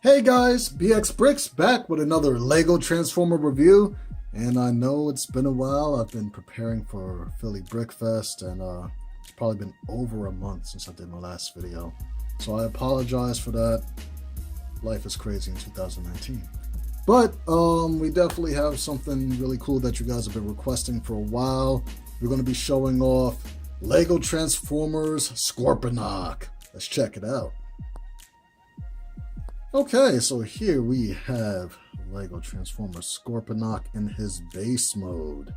Hey guys, Brix back with another LEGO Transformer review. And I know it's been a while. I've been preparing for Philly Brick Fest, and it's probably been over a month since I did my last video. So I apologize for that. Life is crazy in 2019. But we definitely have something really cool that you guys have been requesting for a while. We're going to be showing off LEGO Transformers Scorponok. Let's check it out. Okay, so here we have LEGO Transformers Scorponok in his base mode.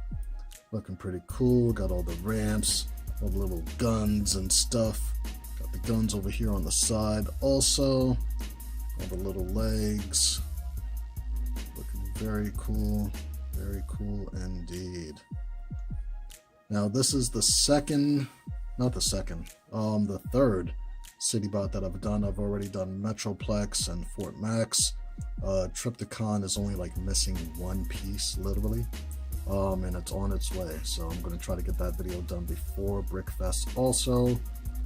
Looking pretty cool. Got all the ramps, all the little guns and stuff. Got the guns over here on the side also. All the little legs. Looking very cool indeed. Now this is the third city bot that I've done. I've already done Metroplex and Fort Max. Trypticon is only like missing one piece literally, and it's on its way, so I'm going to try to get that video done before Brickfest also,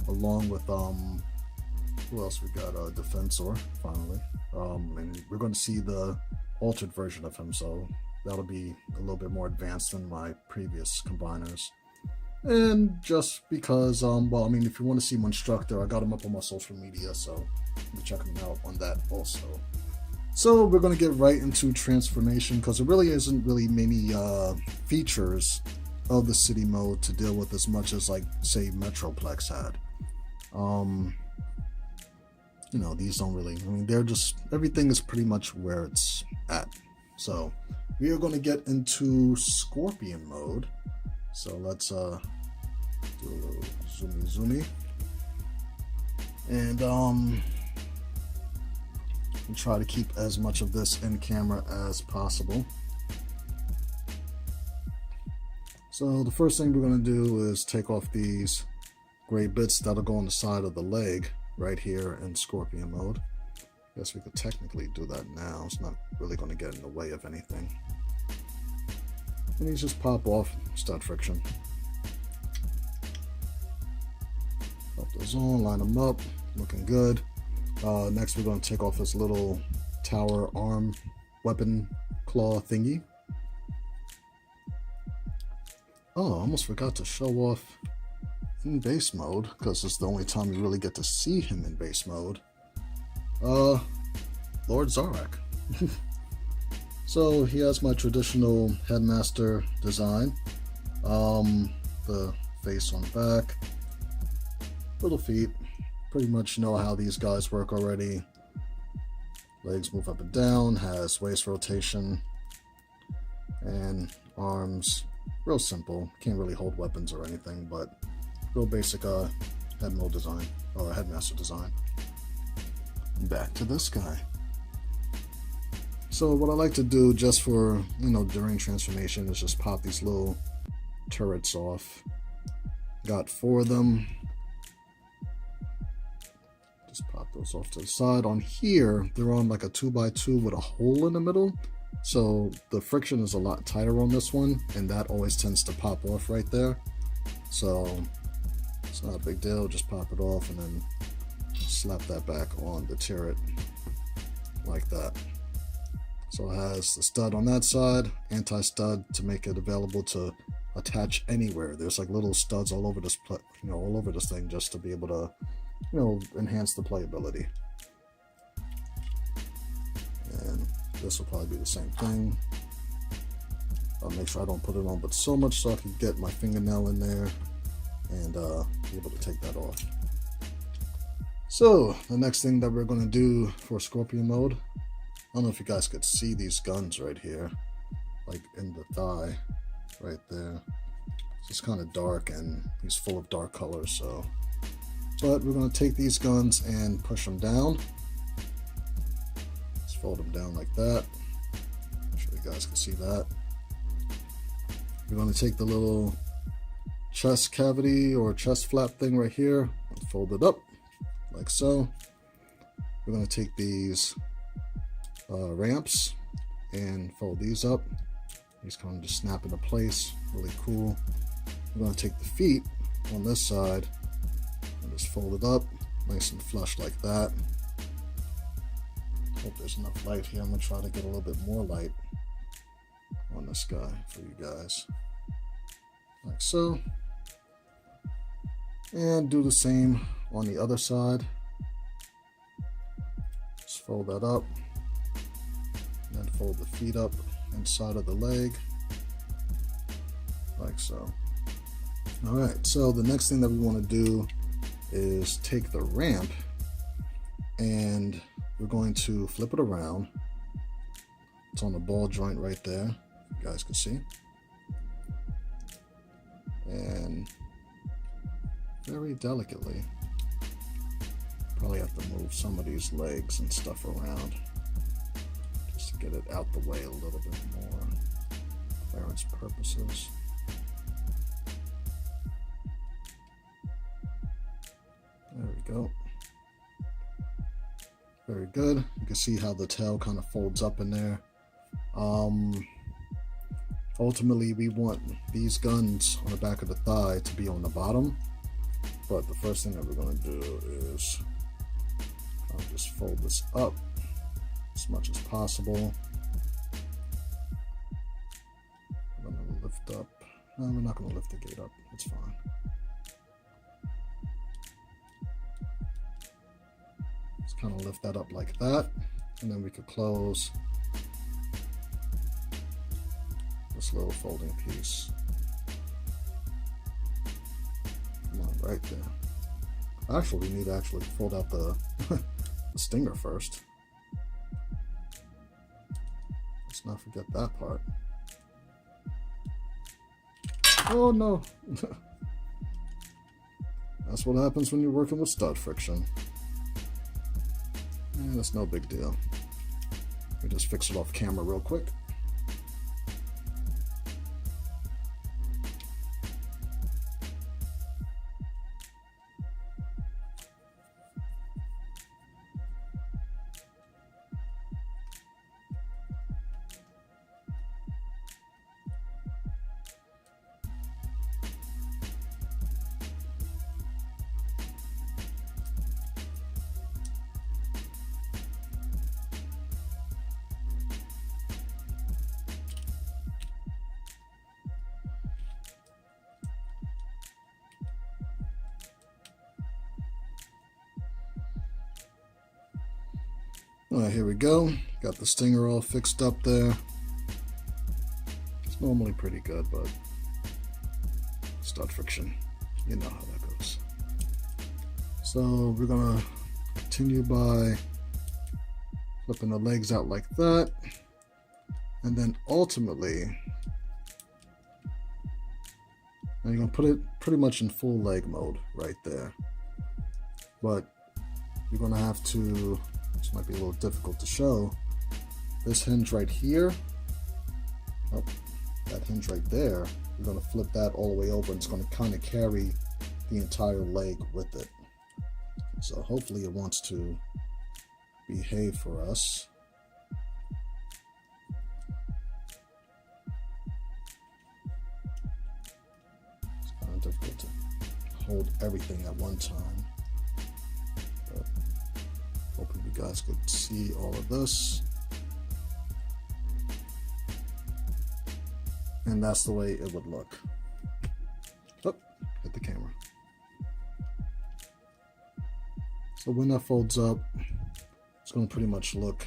along with who else we got? Defensor finally, and we're going to see the altered version of him, so that'll be a little bit more advanced than my previous combiners. And just because, well, I mean, if you want to see Monstructor, I got him up on my social media, so you can check him out on that also. So we're going to get right into transformation, because there really isn't really many features of the city mode to deal with as much as, like, say, Metroplex had. You know, these don't really, I mean, they're just, everything is pretty much where it's at. So we are going to get into Scorpion mode. So let's do a little zoomy, and try to keep as much of this in camera as possible. So the first thing we're going to do is take off these gray bits that'll go on the side of the leg right here in Scorpion mode. I guess we could technically do that now. It's not really going to get in the way of anything. And these just pop off, stud friction. Pop those on, line them up, looking good. Next we're going to take off this little tower arm weapon claw thingy. Oh, I almost forgot to show off in base mode, because it's the only time you really get to see him in base mode. Lord Zarak. So he has my traditional headmaster design. The face on the back, little feet. Pretty much know how these guys work already. Legs move up and down, has waist rotation, and arms. Real simple. Can't really hold weapons or anything, but real basic head mode design, or headmaster design. Back to this guy. So what I like to do just for, you know, during transformation is just pop these little turrets off. Got 4 of them. Just pop those off to the side. On here, they're on like a 2x2 with a hole in the middle. So the friction is a lot tighter on this one, and that always tends to pop off right there. So it's not a big deal. Just pop it off and then slap that back on the turret like that. So it has the stud on that side, anti-stud to make it available to attach anywhere. There's like little studs all over this, all over this thing, just to be able to, enhance the playability. And this will probably be the same thing. I'll make sure I don't put it on but so much so I can get my fingernail in there and be able to take that off. So the next thing that we're going to do for Scorpion mode, I don't know if you guys could see these guns right here, like in the thigh, right there. It's kind of dark, and he's full of dark colors, so. But we're going to take these guns and push them down. Just fold them down like that. I'm sure you guys can see that. We're going to take the little chest cavity or chest flap thing right here and fold it up, like so. We're going to take these ramps and fold these up. These kind of just snap into place, really cool. We're going to take the feet on this side and just fold it up nice and flush like that. Hope there's enough light here. I'm gonna try to get a little bit more light on this guy for you guys, like so. And do the same on the other side. Just fold that up, and then fold the feet up inside of the leg, like so. All right, so the next thing that we want to do is take the ramp, and we're going to flip it around. It's on the ball joint right there, you guys can see. And very delicately, probably have to move some of these legs and stuff around just to get it out the way a little bit more, clearance purposes. There we go. Very good. You can see how the tail kind of folds up in there. Ultimately, we want these guns on the back of the thigh to be on the bottom. But the first thing that we're going to do is just fold this up as much as possible. I'm going to lift up. No, we're not going to lift the gate up. It's fine. Just kind of lift that up like that, and then we could close this little folding piece. Right there. Actually, we need to actually fold out the, the stinger first. Let's not forget that part. Oh no! That's what happens when you're working with stud friction. And that's no big deal. Let me just fix it off camera real quick. All right, here we go. Got the stinger all fixed up there. It's normally pretty good, but stud friction, you know how that goes. So we're gonna continue by flipping the legs out like that. And then ultimately, now you're gonna put it pretty much in full leg mode right there. But you're gonna have to, this might be a little difficult to show, this hinge right here, oh, that hinge right there, you're going to flip that all the way over, and it's going to kind of carry the entire leg with it. So hopefully it wants to behave for us. It's kind of difficult to hold everything at one time. But hoping you guys could see all of this. And that's the way it would look. Oh, hit the camera. So when that folds up, it's going to pretty much look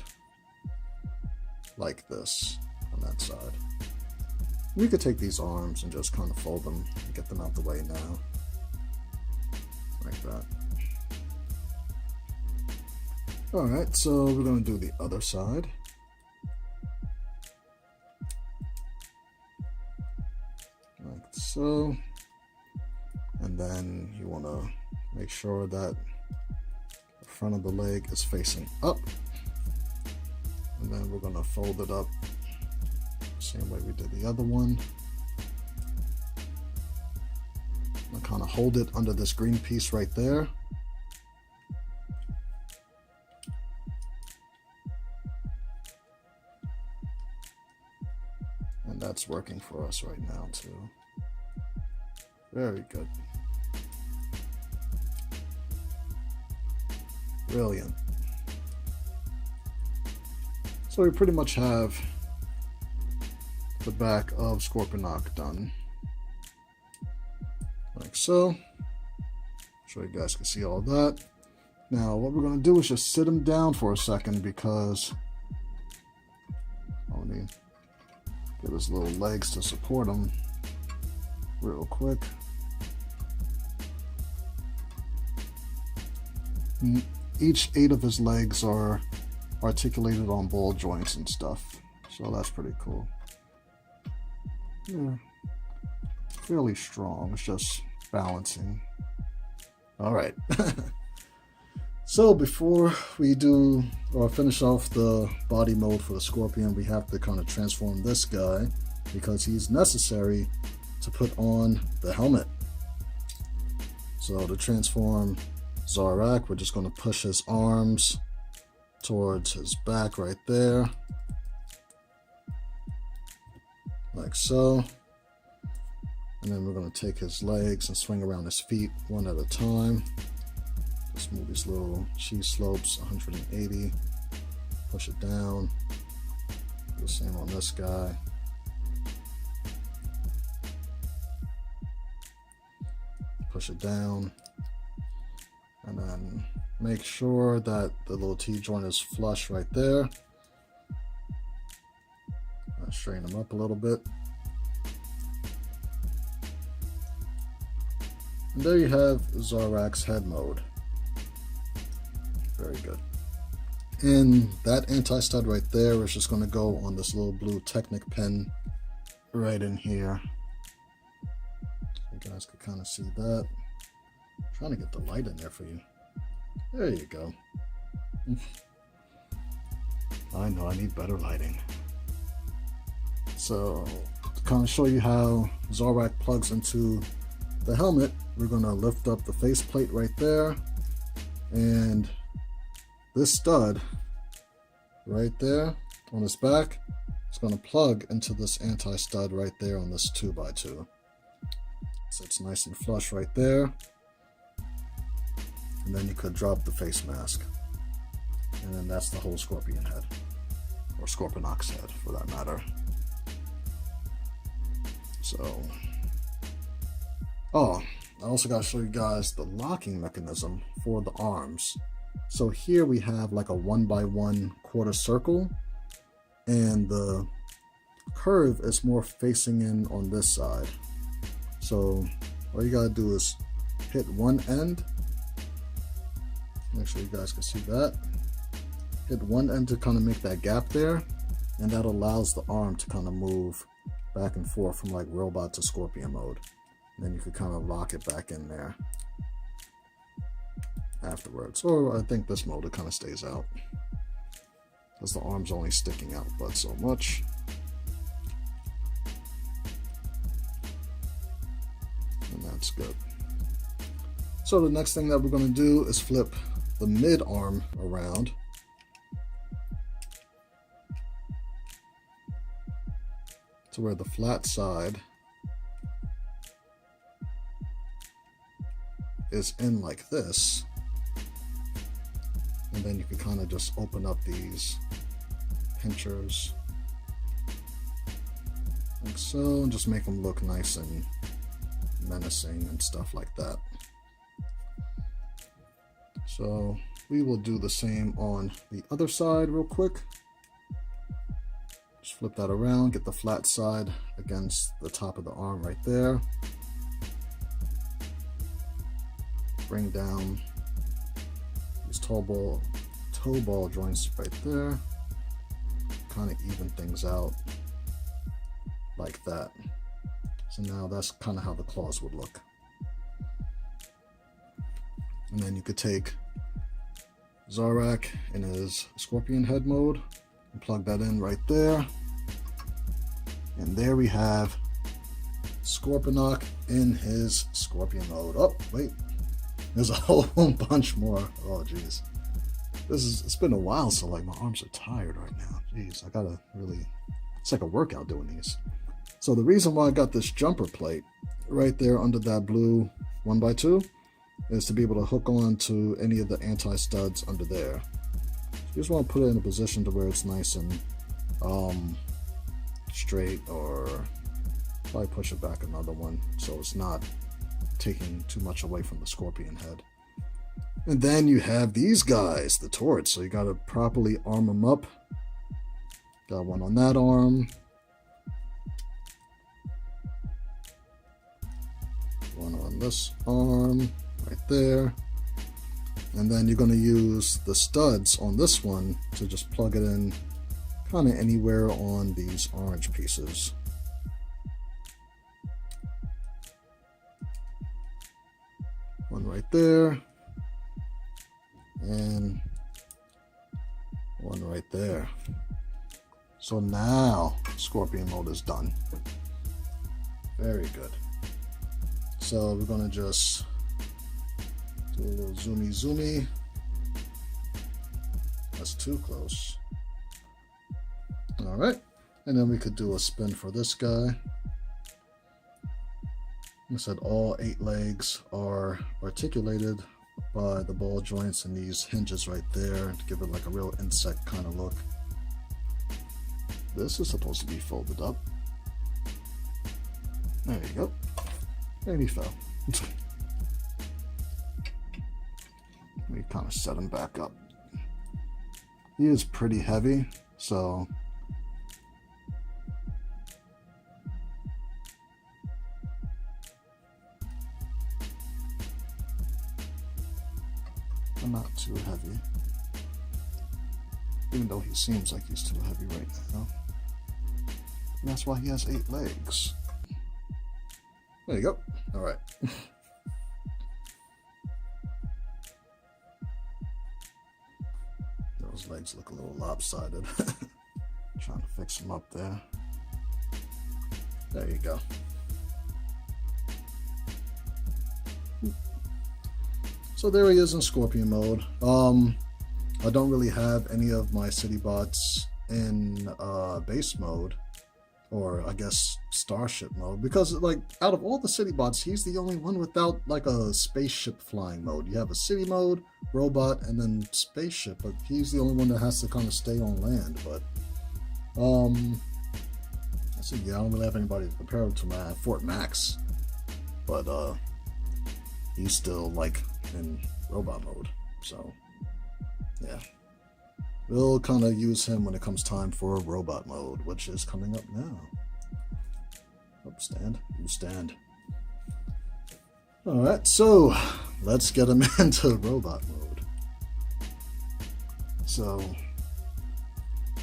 like this on that side. We could take these arms and just kind of fold them and get them out the way now. Like that. Alright, so we're going to do the other side. Like so. And then you want to make sure that the front of the leg is facing up. And then we're going to fold it up the same way we did the other one. I'm going to kind of hold it under this green piece right there. And that's working for us right now too. Very good. Brilliant. So we pretty much have the back of Scorponok done. Like so. So you guys can see all that. Now what we're going to do is just sit him down for a second, because I need to get his little legs to support him real quick. Each 8 of his legs are articulated on ball joints and stuff, so that's pretty cool. Yeah, fairly strong. It's just balancing. All right. So before we do or finish off the body mode for the Scorpion, we have to kind of transform this guy, because he's necessary to put on the helmet. So to transform Zarak, we're just going to push his arms towards his back right there, like so. And then we're going to take his legs and swing around his feet one at a time. Just move these little cheese slopes 180, push it down. Do the same on this guy. Push it down. And then make sure that the little T-joint is flush right there. Straighten them up a little bit. And there you have Zarak's head mode. Very good. And that anti-stud right there is just going to go on this little blue Technic pin right in here. You guys can kind of see that. I'm trying to get the light in there for you. There you go. I know I need better lighting. So to kind of show you how Zarak plugs into the helmet, we're going to lift up the faceplate right there, and this stud right there on his back is going to plug into this anti-stud right there on this 2x2. So it's nice and flush right there. And then you could drop the face mask. And then that's the whole Scorpion head. Or Scorponok's head, for that matter. So, oh, I also got to show you guys the locking mechanism for the arms. So here we have like a 1x1 quarter circle, and the curve is more facing in on this side. So all you gotta do is hit one end. Make sure you guys can see that. Hit one end to kind of make that gap there, and that allows the arm to kind of move back and forth from like robot to Scorpion mode. And then you could kind of lock it back in there afterwards. Or I think this mode, it kind of stays out, because the arm's only sticking out but so much. And that's good. So the next thing that we're going to do is flip the mid arm around. To where the flat side is in like this. And then you can kind of just open up these pinchers like so, and just make them look nice and menacing and stuff like that. So we will do the same on the other side real quick. Just flip that around, get the flat side against the top of the arm right there. Bring down these toe ball joints right there. Kind of even things out like that. So now that's kind of how the claws would look. And then you could take Zarak in his Scorpion head mode and plug that in right there. And there we have Scorponok in his Scorpion mode. Oh, wait. There's a whole bunch more. Oh, geez. It's been a while, so like my arms are tired right now. Jeez, I gotta really, it's like a workout doing these. So the reason why I got this jumper plate right there under that blue 1x2 is to be able to hook on to any of the anti-studs under there. You just want to put it in a position to where it's nice and straight, or probably push it back another one so it's not taking too much away from the scorpion head. And then you have these guys, the turrets, so you got to properly arm them up. Got one on that arm, one on this arm right there, and then you're going to use the studs on this one to just plug it in kind of anywhere on these orange pieces. One right there, and one right there. So now Scorpion mode is done. Very good. So we're gonna just do a little zoomy. That's too close. All right, and then we could do a spin for this guy. I said all 8 legs are articulated by the ball joints and these hinges right there to give it like a real insect kind of look. This is supposed to be folded up. There you go. And he fell. We kind of set him back up. He is pretty heavy, so not too heavy, even though he seems like he's too heavy right now. And that's why he has 8 legs. There you go. All right. Those legs look a little lopsided. Trying to fix them up there. There you go. So there he is in Scorpion mode. I don't really have any of my city bots in base mode, or I guess starship mode, because like out of all the city bots, he's the only one without like a spaceship flying mode. You have a city mode, robot, and then spaceship, but he's the only one that has to kind of stay on land. But I said, yeah, I don't really have anybody to compare to. My Fort Max, but he's still like in robot mode, so yeah, we'll kind of use him when it comes time for robot mode, which is coming up now. Oh, stand, you stand. All right, so let's get him into robot mode. So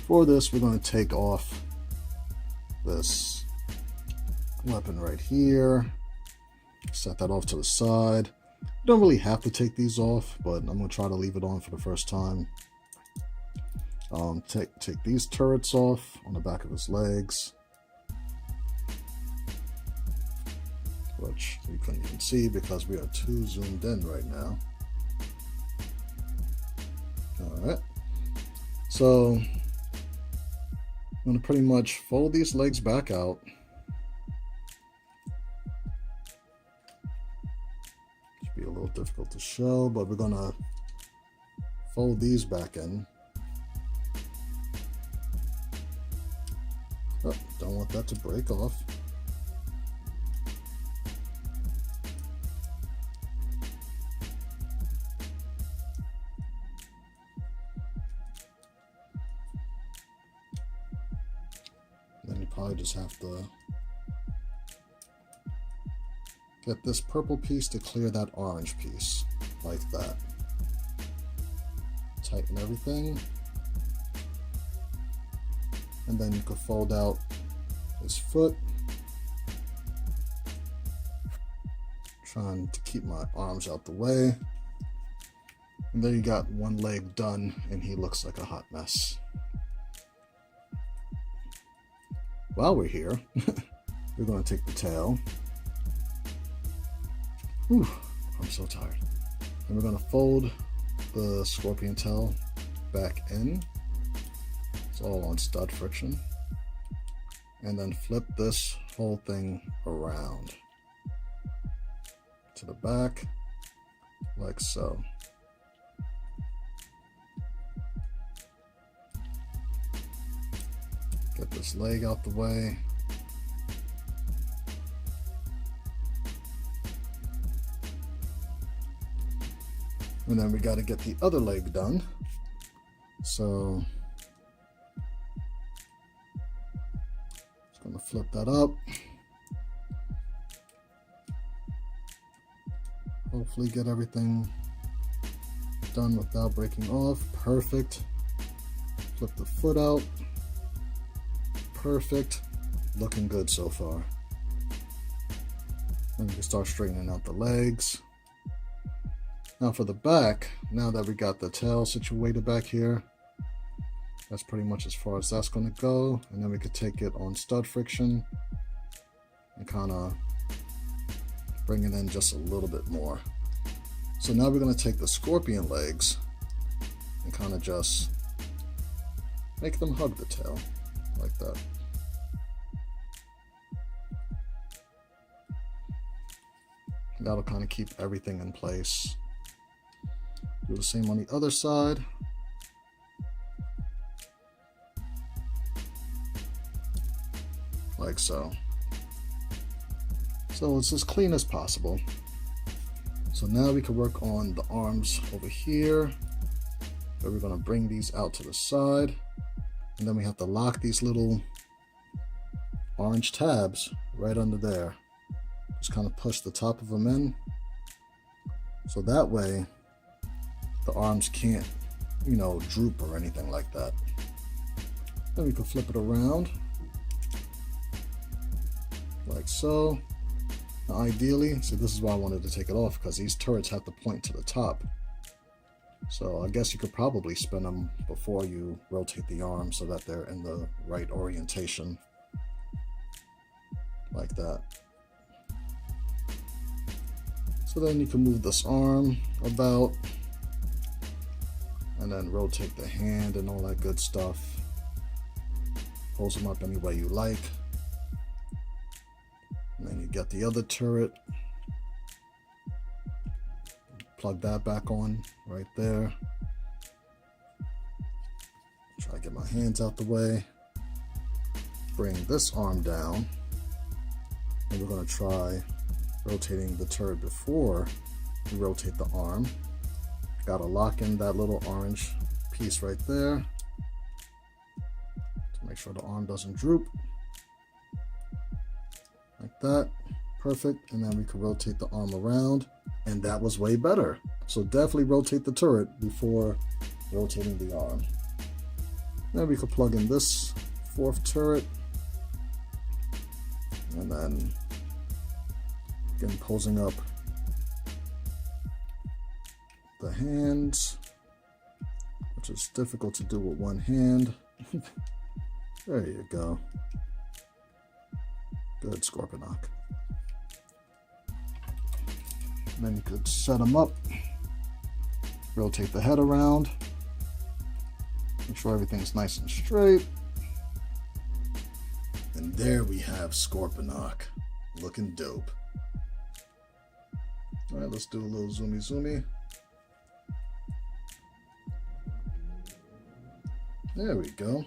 for this, we're going to take off this weapon right here, set that off to the side. You don't really have to take these off, but I'm going to try to leave it on for the first time. Take these turrets off on the back of his legs, which you couldn't even see because we are too zoomed in right now. Alright, so I'm going to pretty much fold these legs back out. Be a little difficult to show, but we're gonna fold these back in. Oh, don't want that to break off. Then you probably just have to get this purple piece to clear that orange piece, like that. Tighten everything. And then you can fold out his foot. Trying to keep my arms out the way. And there you got one leg done, and he looks like a hot mess. While we're here, we're going to take the tail. Whew, I'm so tired. And we're going to fold the scorpion tail back in. It's all on stud friction. And then flip this whole thing around to the back, like so. Get this leg out the way. And then we got to get the other leg done. So just going to flip that up. Hopefully get everything done without breaking off. Perfect. Flip the foot out. Perfect. Looking good so far. And we can start straightening out the legs. Now for the back, now that we got the tail situated back here, that's pretty much as far as that's going to go. And then we could take it on stud friction and kind of bring it in just a little bit more. So now we're going to take the scorpion legs and kind of just make them hug the tail like that. That'll kind of keep everything in place. Do the same on the other side. Like so. So it's as clean as possible. So now we can work on the arms over here. Where we're going to bring these out to the side. And then we have to lock these little orange tabs right under there. Just kind of push the top of them in. So that way the arms can't, you know, droop or anything like that. Then we can flip it around like so. Now ideally, so this is why I wanted to take it off, because these turrets have to point to the top. So I guess you could probably spin them before you rotate the arm so that they're in the right orientation. Like that. So then you can move this arm about and then rotate the hand and all that good stuff. Pose them up any way you like. And then you get the other turret. Plug that back on right there. Try to get my hands out the way. Bring this arm down. And we're going to try rotating the turret before we rotate the arm. Got to lock in that little orange piece right there to make sure the arm doesn't droop. Like that. Perfect. And then we can rotate the arm around, and that was way better. So definitely rotate the turret before rotating the arm. Then we could plug in this fourth turret, and then again posing up the hands, which is difficult to do with one hand. There you go. Good, Scorponok. And then you could set them up, rotate the head around, make sure everything's nice and straight. And there we have Scorponok, looking dope. All right, let's do a little zoomy. There we go.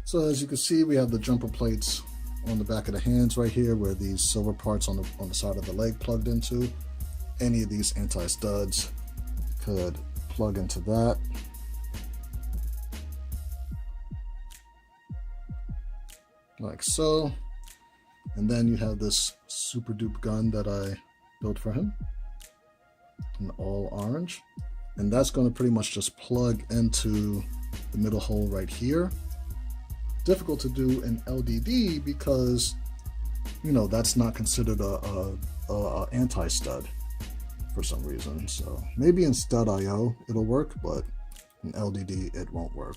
So as you can see, we have the jumper plates on the back of the hands right here, where these silver parts on the side of the leg plugged into. Any of these anti-studs could plug into that. Like so. And then you have this super dupe gun that I built for him in all orange. And that's going to pretty much just plug into the middle hole right here. Difficult to do in LDD because, you know, that's not considered a anti-stud for some reason. So maybe in stud.io it'll work, but in LDD it won't work.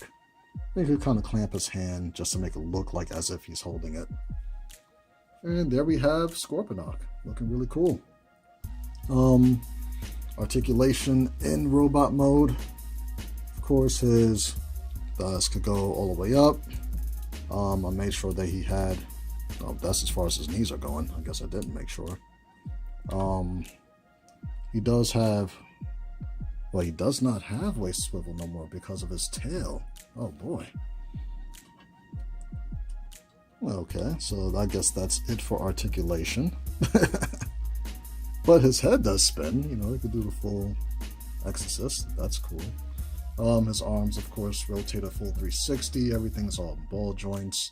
You could kind of clamp his hand just to make it look like as if he's holding it. And there we have Scorponok, looking really cool. Articulation in robot mode. Of course, his thighs could go all the way up. I made sure that he had, that's as far as his knees are going. I guess I didn't make sure. He does have, well, he does not have waist swivel no more because of his tail. Oh boy. Okay, so I guess that's it for articulation. But his head does spin, you know, he could do the full exorcist. That's cool. His arms, of course, rotate a full 360. Everything's all ball joints.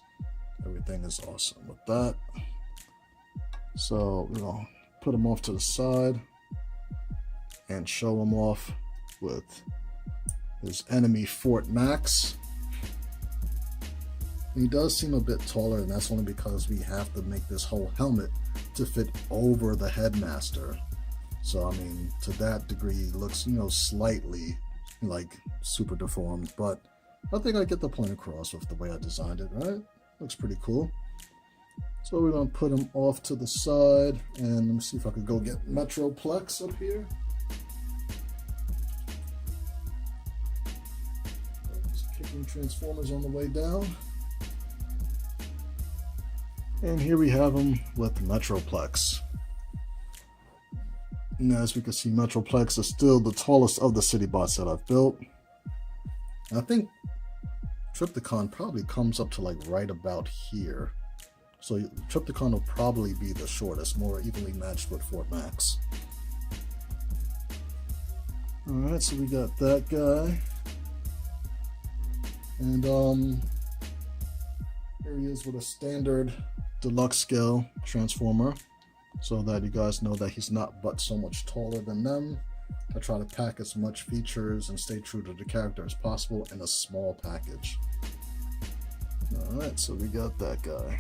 Everything is awesome with that. So, you know, put him off to the side and show him off with his enemy Fort Max. He does seem a bit taller, and that's only because we have to make this whole helmet to fit over the headmaster. So, I mean, to that degree, he looks, you know, slightly like super deformed, but I think I get the point across with the way I designed it, right? Looks pretty cool. So we're gonna put him off to the side, and let me see if I could go get Metroplex up here. Just kicking Transformers on the way down. And here we have him with Metroplex. And as we can see, Metroplex is still the tallest of the city bots that I've built. I think Triptychon probably comes up to like right about here. So Triptychon will probably be the shortest, more evenly matched with Fort Max. Alright, so we got that guy. And here he is with a standard deluxe scale Transformer, so that you guys know that he's not but so much taller than them. I try to pack as much features and stay true to the character as possible in a small package. Alright, so we got that guy.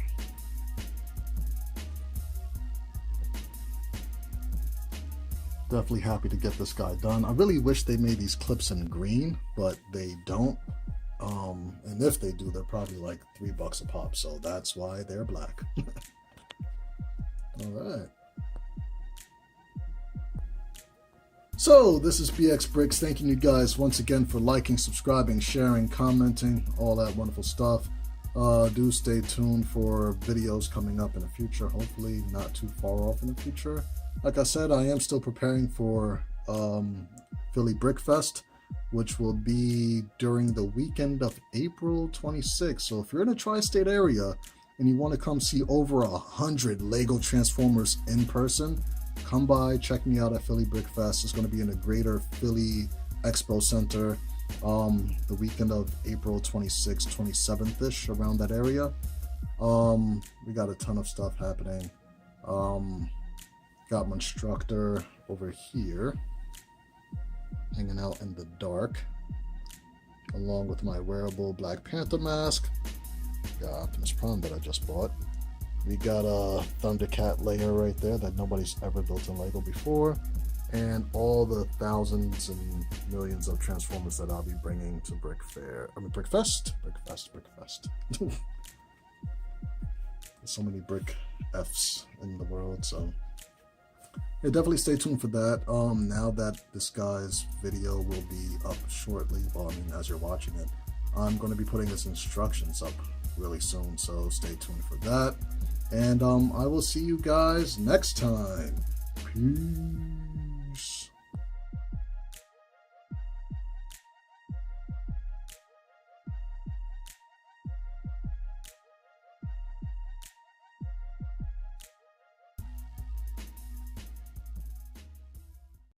Definitely happy to get this guy done. I really wish they made these clips in green, but they don't. And if they do, they're probably like $3 a pop, so that's why they're black. Alright. So, this is BX Brix, thanking you guys once again for liking, subscribing, sharing, commenting, all that wonderful stuff. Do stay tuned for videos coming up in the future, hopefully not too far off in the future. Like I said, I am still preparing for Philly Brick Fest, which will be during the weekend of April 26th. So if you're in the tri-state area and you want to come see over 100 Lego Transformers in person, come by, check me out at Philly Brick Fest. It's going to be in the Greater Philly Expo Center the weekend of April 26th, 27th-ish, around that area. We got a ton of stuff happening. Got my instructor over here hanging out in the dark, along with my wearable Black Panther mask. Got Optimus Prime that I just bought. We got a Thundercat layer right there that nobody's ever built in Lego before, and all the thousands and millions of Transformers that I'll be bringing to Brick Fest. There's so many Brick F's in the world, so yeah, definitely stay tuned for that. Now that this guy's video will be up shortly, well, I mean, as you're watching it, I'm going to be putting his instructions up really soon, so stay tuned for that. And I will see you guys next time. Peace.